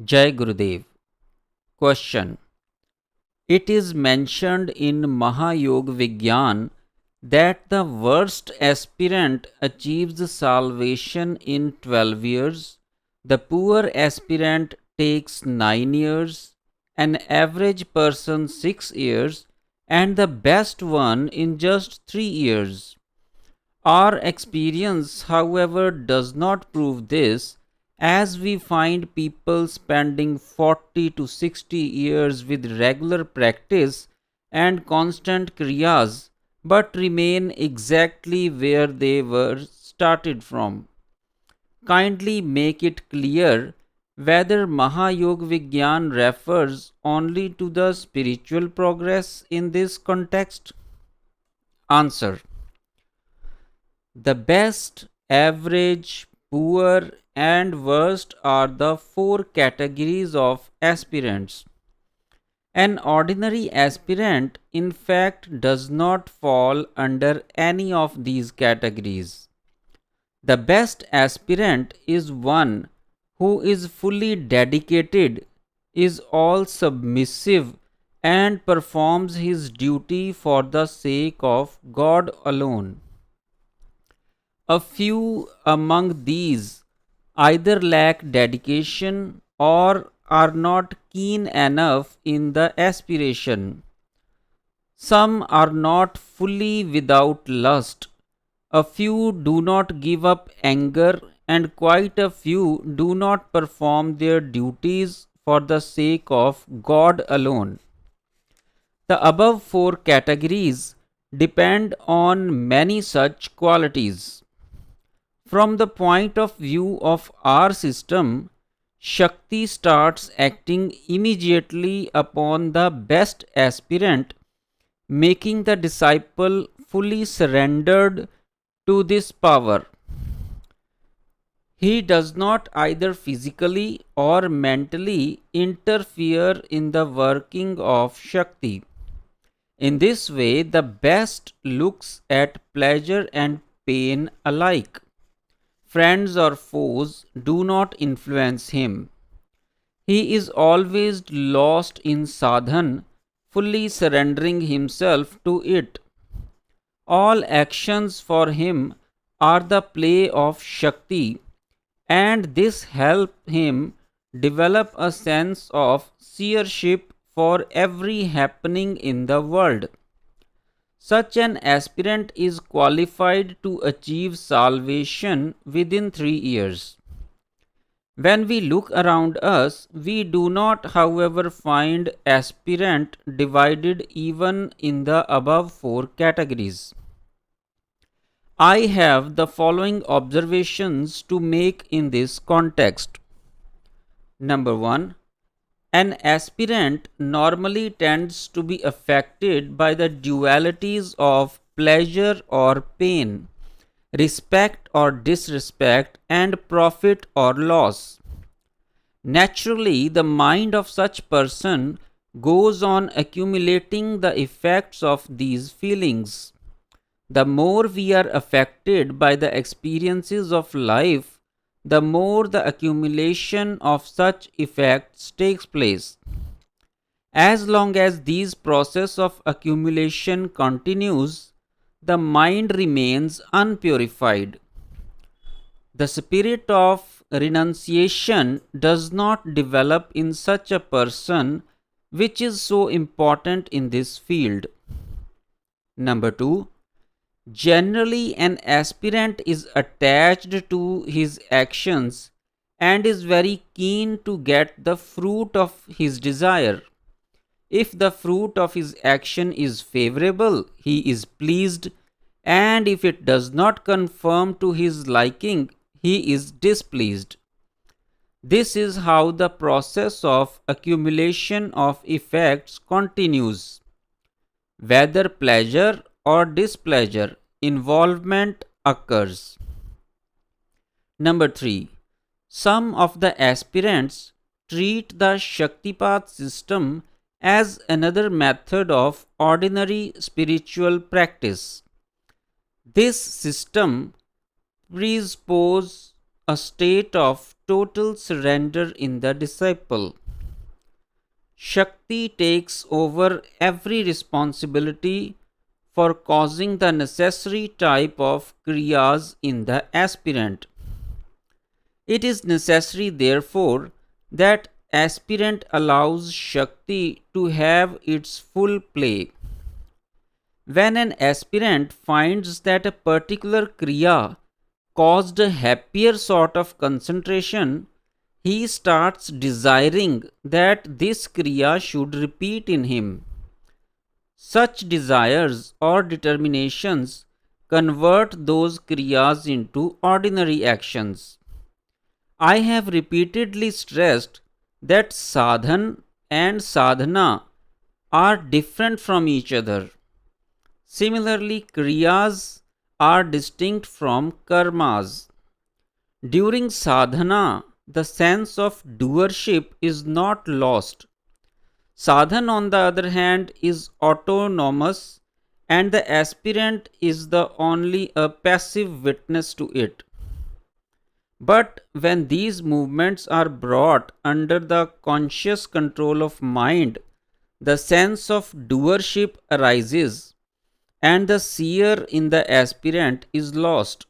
Jai Gurudev. Question. It is mentioned in Mahayog Vigyan that the worst aspirant achieves salvation in 12 years, the poor aspirant takes 9 years, an average person 6 years, and the best one in just 3 years. Our experience, however, does not prove this, as we find people spending 40 to 60 years with regular practice and constant kriyas but remain exactly where they were started from. Kindly make it clear whether Mahayog Vigyan refers only to the spiritual progress in this context. Answer. The best, average, poor, and worst are the four categories of aspirants. An ordinary aspirant, in fact, does not fall under any of these categories. The best aspirant is one who is fully dedicated, is all submissive, and performs his duty for the sake of God alone. A few among these either lack dedication or are not keen enough in the aspiration. Some are not fully without lust. A few do not give up anger, and quite a few do not perform their duties for the sake of God alone. The above four categories depend on many such qualities. From the point of view of our system, Shakti starts acting immediately upon the best aspirant, making the disciple fully surrendered to this power. He does not either physically or mentally interfere in the working of Shakti. In this way, the best looks at pleasure and pain alike. Friends or foes do not influence him. He is always lost in sadhan, fully surrendering himself to it. All actions for him are the play of Shakti, and this helps him develop a sense of seership for every happening in the world. Such an aspirant is qualified to achieve salvation within 3 years. When we look around us, we do not, however, find aspirant divided even in the above four categories. I have the following observations to make in this context. Number 1. An aspirant normally tends to be affected by the dualities of pleasure or pain, respect or disrespect, and profit or loss. Naturally, the mind of such person goes on accumulating the effects of these feelings. The more we are affected by the experiences of life, the more the accumulation of such effects takes place. As long as this process of accumulation continues, the mind remains unpurified. The spirit of renunciation does not develop in such a person, which is so important in this field. Number 2. Generally, an aspirant is attached to his actions and is very keen to get the fruit of his desire. If the fruit of his action is favorable, he is pleased, and if it does not conform to his liking, he is displeased. This is how the process of accumulation of effects continues. Whether pleasure or displeasure, involvement occurs. Number 3. Some of the aspirants treat the Shaktipat system as another method of ordinary spiritual practice. This system presupposes a state of total surrender in the disciple. Shakti takes over every responsibility for causing the necessary type of kriyas in the aspirant. It is necessary, therefore, that aspirant allows Shakti to have its full play. When an aspirant finds that a particular kriya caused a happier sort of concentration, he starts desiring that this kriya should repeat in him. Such desires or determinations convert those kriyas into ordinary actions. I have repeatedly stressed that sadhan and sadhana are different from each other. Similarly, kriyas are distinct from karmas. During sadhana, the sense of doership is not lost. Sadhan, on the other hand, is autonomous, and the aspirant is the only a passive witness to it. But when these movements are brought under the conscious control of mind, the sense of doership arises, and the seer in the aspirant is lost.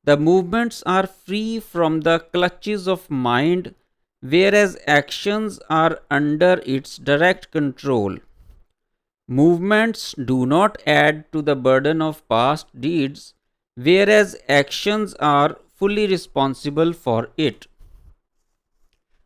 The movements are free from the clutches of mind, whereas actions are under its direct control. Movements do not add to the burden of past deeds, whereas actions are fully responsible for it.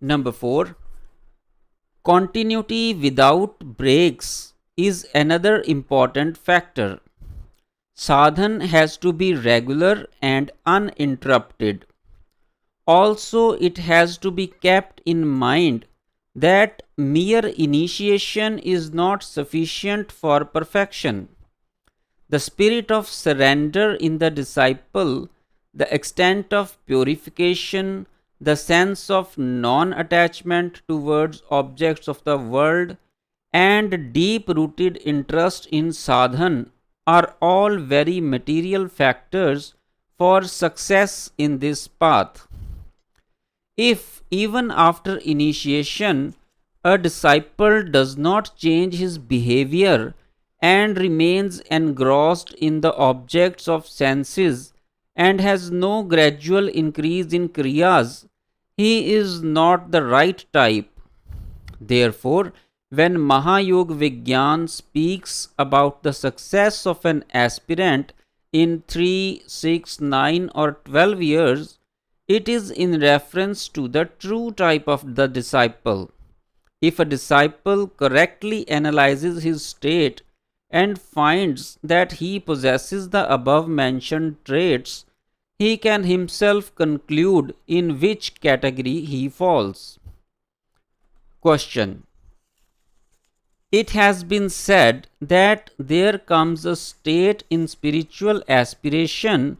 Number 4. Continuity without breaks is another important factor. Sadhan has to be regular and uninterrupted. Also, it has to be kept in mind that mere initiation is not sufficient for perfection. The spirit of surrender in the disciple, the extent of purification, the sense of non-attachment towards objects of the world, and deep-rooted interest in sadhan are all very material factors for success in this path. If, even after initiation, a disciple does not change his behavior and remains engrossed in the objects of senses and has no gradual increase in kriyas, he is not the right type. Therefore, when Mahayog Vigyan speaks about the success of an aspirant in 3, 6, 9 or 12 years, it is in reference to the true type of the disciple. If a disciple correctly analyzes his state and finds that he possesses the above mentioned traits, he can himself conclude in which category he falls. Question. It has been said that there comes a state in spiritual aspiration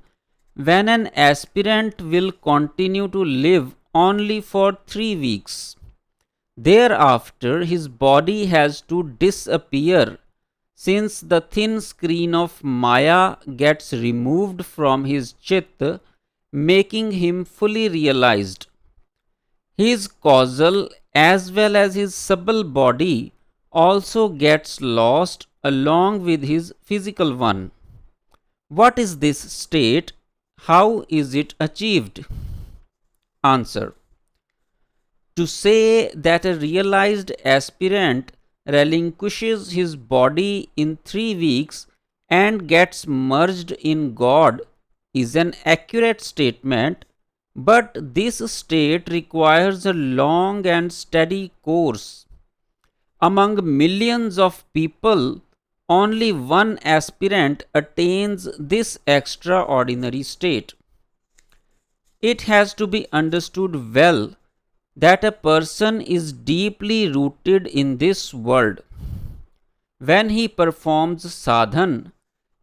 when an aspirant will continue to live only for 3 weeks. Thereafter, his body has to disappear, since the thin screen of Maya gets removed from his chitta, making him fully realized. His causal as well as his subtle body also gets lost along with his physical one. What is this state? How is it achieved? Answer. To say that a realized aspirant relinquishes his body in 3 weeks and gets merged in God is an accurate statement, but this state requires a long and steady course. Among millions of people, only one aspirant attains this extraordinary state. It has to be understood well that a person is deeply rooted in this world. When he performs sadhan,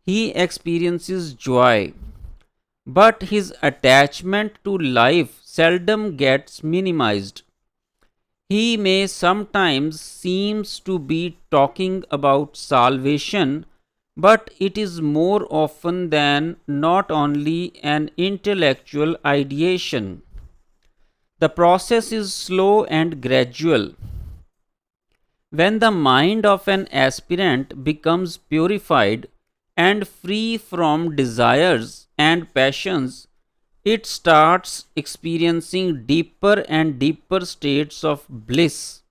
he experiences joy, but his attachment to life seldom gets minimized. He may sometimes seems to be talking about salvation, but it is more often than not only an intellectual ideation. The process is slow and gradual. When the mind of an aspirant becomes purified and free from desires and passions, it starts experiencing deeper and deeper states of bliss,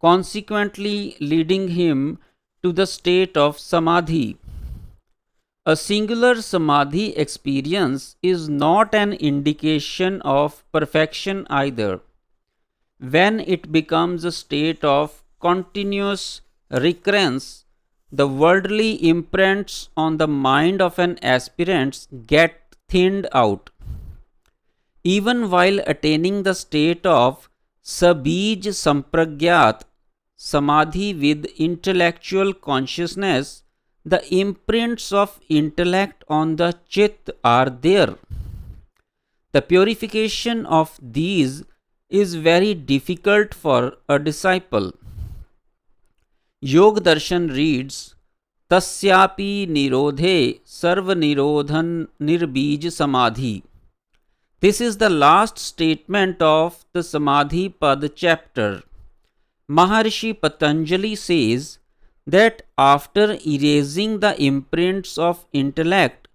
consequently leading him to the state of samadhi. A singular samadhi experience is not an indication of perfection either. When it becomes a state of continuous recurrence, the worldly imprints on the mind of an aspirant get thinned out. Even while attaining the state of sabij sampragyat samadhi with intellectual consciousness, the imprints of intellect on the chit are there. The purification of these is very difficult for a disciple. Yog Darshan reads, Tasyapi nirodhe sarva nirodhan nirbij samadhi. This is the last statement of the Samadhi Pad chapter. Maharishi Patanjali says that after erasing the imprints of intellect,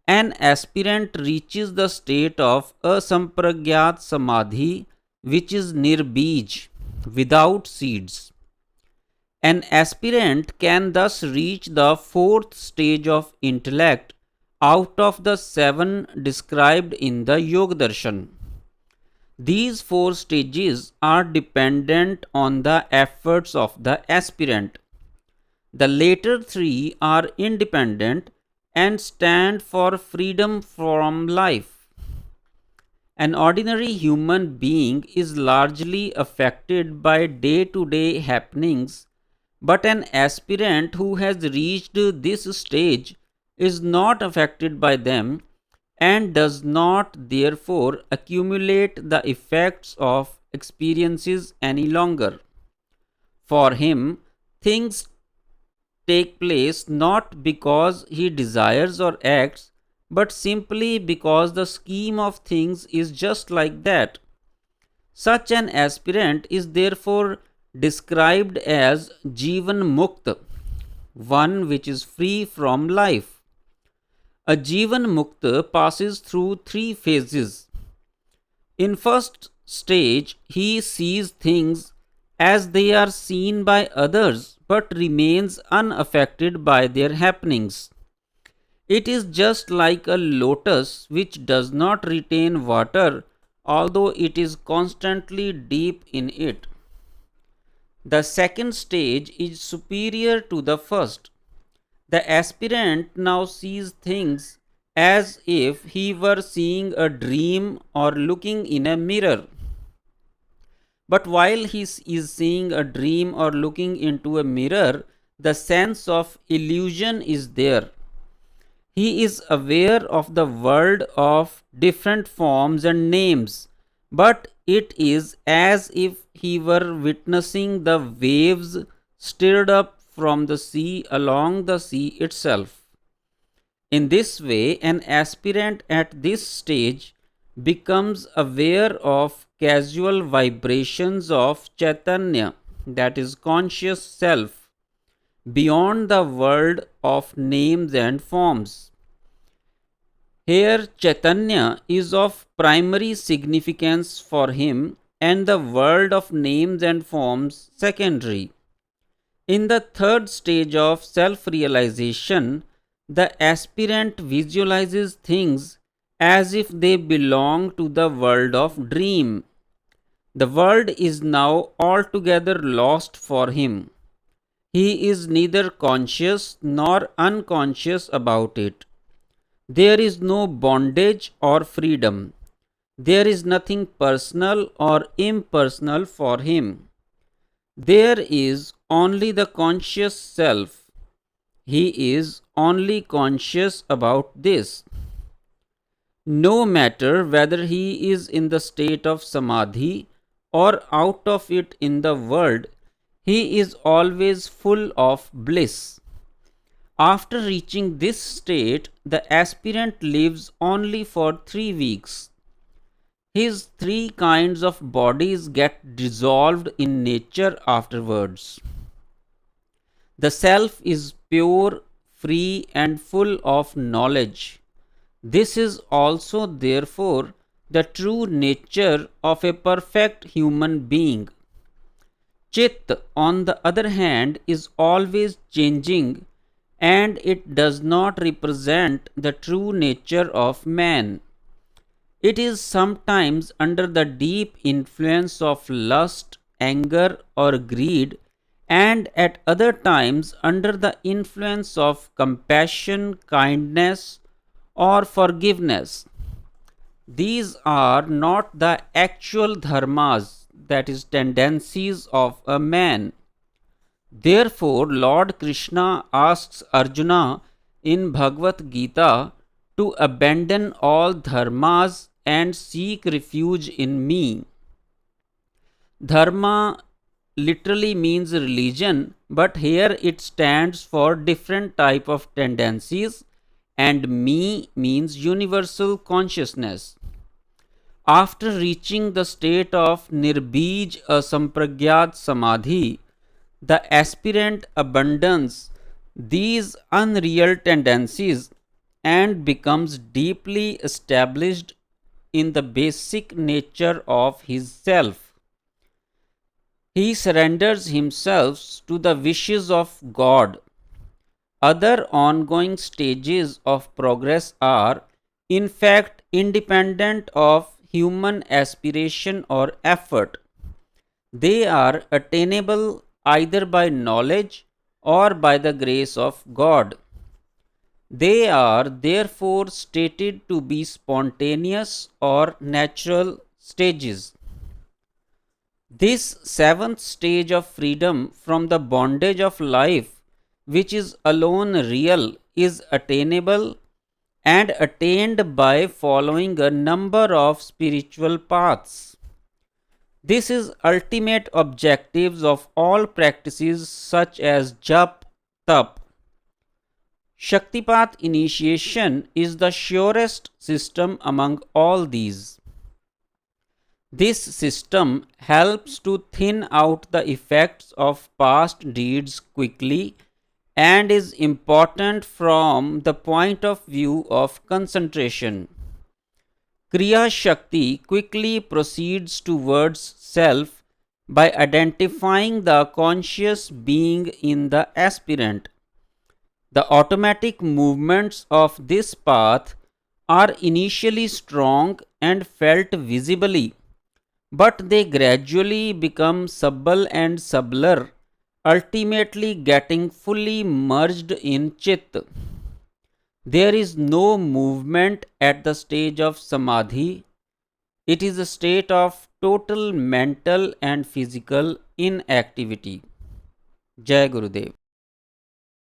an aspirant reaches the state of asampragyat samadhi, which is nirbij, without seeds. An aspirant can thus reach the fourth stage of intellect out of the 7 described in the Yoga Darshan. These 4 stages are dependent on the efforts of the aspirant. The later 3 are independent and stand for freedom from life. An ordinary human being is largely affected by day-to-day happenings, but an aspirant who has reached this stage is not affected by them and does not therefore accumulate the effects of experiences any longer. For him, things take place not because he desires or acts, but simply because the scheme of things is just like that. Such an aspirant is therefore described as Jivan Mukta, one which is free from life. A Jivan Mukta passes through 3 phases. In first stage, he sees things as they are seen by others but remains unaffected by their happenings. It is just like a lotus which does not retain water although it is constantly deep in it. The second stage is superior to the first. The aspirant now sees things as if he were seeing a dream or looking in a mirror. But while he is seeing a dream or looking into a mirror, the sense of illusion is there. He is aware of the world of different forms and names, but it is as if he were witnessing the waves stirred up from the sea along the sea itself. In this way, an aspirant at this stage becomes aware of casual vibrations of Chaitanya, that is, conscious self, beyond the world of names and forms. Here, Chaitanya is of primary significance for him and the world of names and forms secondary. In the third stage of self realization, the aspirant visualizes things as if they belong to the world of dream. The world is now altogether lost for him. He is neither conscious nor unconscious about it. There is no bondage or freedom. There is nothing personal or impersonal for him. There is only the conscious self. He is only conscious about this. No matter whether he is in the state of samadhi or out of it in the world, he is always full of bliss. After reaching this state, the aspirant lives only for 3 weeks. His three kinds of bodies get dissolved in nature afterwards. The self is pure, free, and full of knowledge. This is also, therefore, the true nature of a perfect human being. Chit, on the other hand, is always changing, and it does not represent the true nature of man. It is sometimes under the deep influence of lust, anger, or greed, and at other times under the influence of compassion, kindness, or forgiveness. These are not the actual dharmas, that is, tendencies of a man. Therefore, Lord Krishna asks Arjuna in Bhagavad Gita to abandon all dharmas and seek refuge in me. Dharma literally means religion, but here it stands for different type of tendencies, and me means universal consciousness. After reaching the state of Nirbij Asampragyat Samadhi, the aspirant abandons these unreal tendencies and becomes deeply established in the basic nature of his self. He surrenders himself to the wishes of God. Other ongoing stages of progress are, in fact, independent of human aspiration or effort. They are attainable either by knowledge or by the grace of God. They are therefore stated to be spontaneous or natural stages. This seventh stage of freedom from the bondage of life, which is alone real, is attainable and attained by following a number of spiritual paths. This is ultimate objectives of all practices such as jap, tap. Shaktipat initiation is the surest system among all these. This system helps to thin out the effects of past deeds quickly and is important from the point of view of concentration. Kriya Shakti quickly proceeds towards self by identifying the conscious being in the aspirant. The automatic movements of this path are initially strong and felt visibly, but they gradually become subtle and subtler, ultimately getting fully merged in Chit. There is no movement at the stage of Samadhi. It is a state of total mental and physical inactivity. Jai Gurudev.